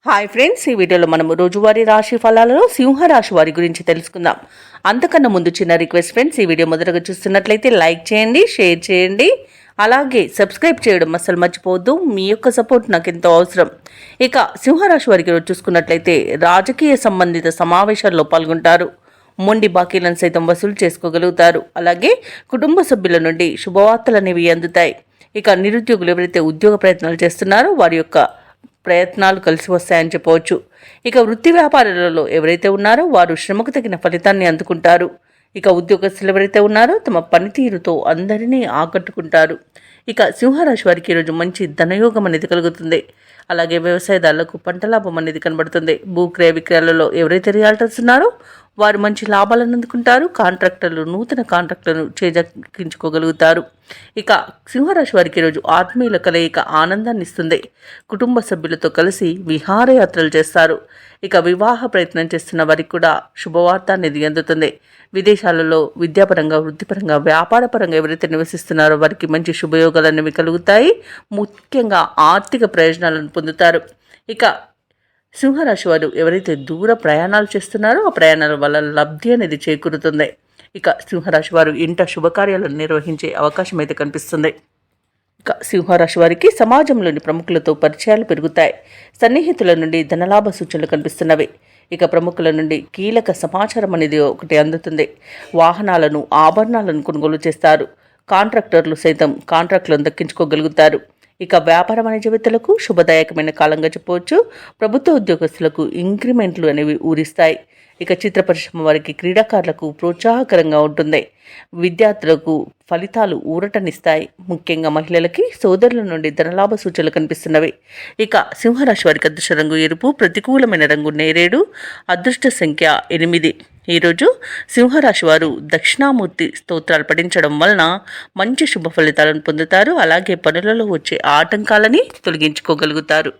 Hi friends, ఈ వీడియోలో మనం రోజువారీ రాశి ఫలాలను సింహరాశి వారి గురించి తెలుసుకుందాం. అంతకన్నా ముందు చిన్న రిక్వెస్ట్ ఫ్రెండ్స్, ఈ వీడియో మొదటగా చూస్తున్నట్లయితే లైక్ చేయండి, షేర్ చేయండి, అలాగే సబ్స్క్రైబ్ చేయడం అస్సలు మర్చిపోవద్దు. మీ యొక్క సపోర్ట్ నాకు ఎంతో అవసరం. ఇక సింహరాశి వారికి రోజు చూసుకున్నట్లయితే రాజకీయ సంబంధిత సమావేశాల్లో పాల్గొంటారు. మొండి బాకీలను సైతం వసూలు చేసుకోగలుగుతారు. అలాగే కుటుంబ సభ్యుల నుండి శుభవార్తలు అనేవి అందుతాయి. ఇక నిరుద్యోగులు ఎవరైతే ఉద్యోగ ప్రయత్నాలు చేస్తున్నారో వారి యొక్క ప్రయత్నాలు కలిసి వస్తాయని చెప్పవచ్చు. ఇక వృత్తి వ్యాపారాలలో ఎవరైతే ఉన్నారో వారు శ్రమకు తగిన ఫలితాన్ని అందుకుంటారు. ఇక ఉద్యోగస్తులు ఎవరైతే ఉన్నారో తమ పనితీరుతో అందరినీ ఆకట్టుకుంటారు. ఇక సింహరాశి వారికి ఈరోజు మంచి ధనయోగం అనేది కలుగుతుంది. అలాగే వ్యవసాయదారులకు పంట లాభం అనేది కనబడుతుంది. భూక్రయ విక్రయాలలో ఎవరైతే రియాల్టర్స్ ఉన్నారో వారు మంచి లాభాలను అందుకుంటారు. కాంట్రాక్టర్లు నూతన కాంట్రాక్టులను చేజెక్కించుకోగలుగుతారు. ఇక సింహరాశి వారికి ఈరోజు ఆత్మీయుల కలయిక ఆనందాన్ని ఇస్తుంది. కుటుంబ సభ్యులతో కలిసి విహారయాత్రలు చేస్తారు. ఇక వివాహ ప్రయత్నం చేస్తున్న వారికి కూడా శుభవార్త అనేది అందుతుంది. విదేశాలలో విద్యాపరంగా, వృత్తిపరంగా, వ్యాపారపరంగా ఎవరైతే నివసిస్తున్నారో వారికి మంచి శుభయోగాలు అనేవి కలుగుతాయి. ముఖ్యంగా ఆర్థిక ప్రయోజనాలను పొందుతారు. ఇక సింహరాశి వారు ఎవరైతే దూర ప్రయాణాలు చేస్తున్నారో ఆ ప్రయాణాల వల్ల లబ్ధి అనేది చేకూరుతుంది. ఇక సింహరాశి వారు ఇంట శుభకార్యాలను నిర్వహించే అవకాశం అయితే కనిపిస్తుంది. ఇక సింహరాశి వారికి సమాజంలోని ప్రముఖులతో పరిచయాలు పెరుగుతాయి. సన్నిహితుల నుండి ధనలాభ సూచనలు కనిపిస్తున్నవి. ఇక ప్రముఖుల నుండి కీలక సమాచారం అనేది ఒకటి అందుతుంది. వాహనాలను, ఆభరణాలను కొనుగోలు చేస్తారు. కాంట్రాక్టర్లు సైతం కాంట్రాక్టులను దక్కించుకోగలుగుతారు. ఇక వ్యాపార వాణిజ్యవేత్తలకు శుభదాయకమైన కాలంగా చెప్పవచ్చు. ప్రభుత్వ ఉద్యోగస్తులకు ఇంక్రిమెంట్లు అనేవి ఊరిస్తాయి. ఇక చిత్ర పరిశ్రమ వారికి, క్రీడాకారులకు ప్రోత్సాహకరంగా ఉంటుంది. విద్యార్థులకు ఫలితాలు ఊరటనిస్తాయి. ముఖ్యంగా మహిళలకి సోదరుల నుండి ధనలాభ సూచనలు కనిపిస్తున్నవి. ఇక సింహరాశి వారికి అదృష్ట రంగు ఎరుపు, ప్రతికూలమైన రంగు నేరేడు, అదృష్ట సంఖ్య 8. ఈరోజు సింహరాశి వారు దక్షిణామూర్తి స్తోత్రాలు పఠించడం వలన మంచి శుభ ఫలితాలను పొందుతారు. అలాగే పనులలో వచ్చే ఆటంకాలని తొలగించుకోగలుగుతారు.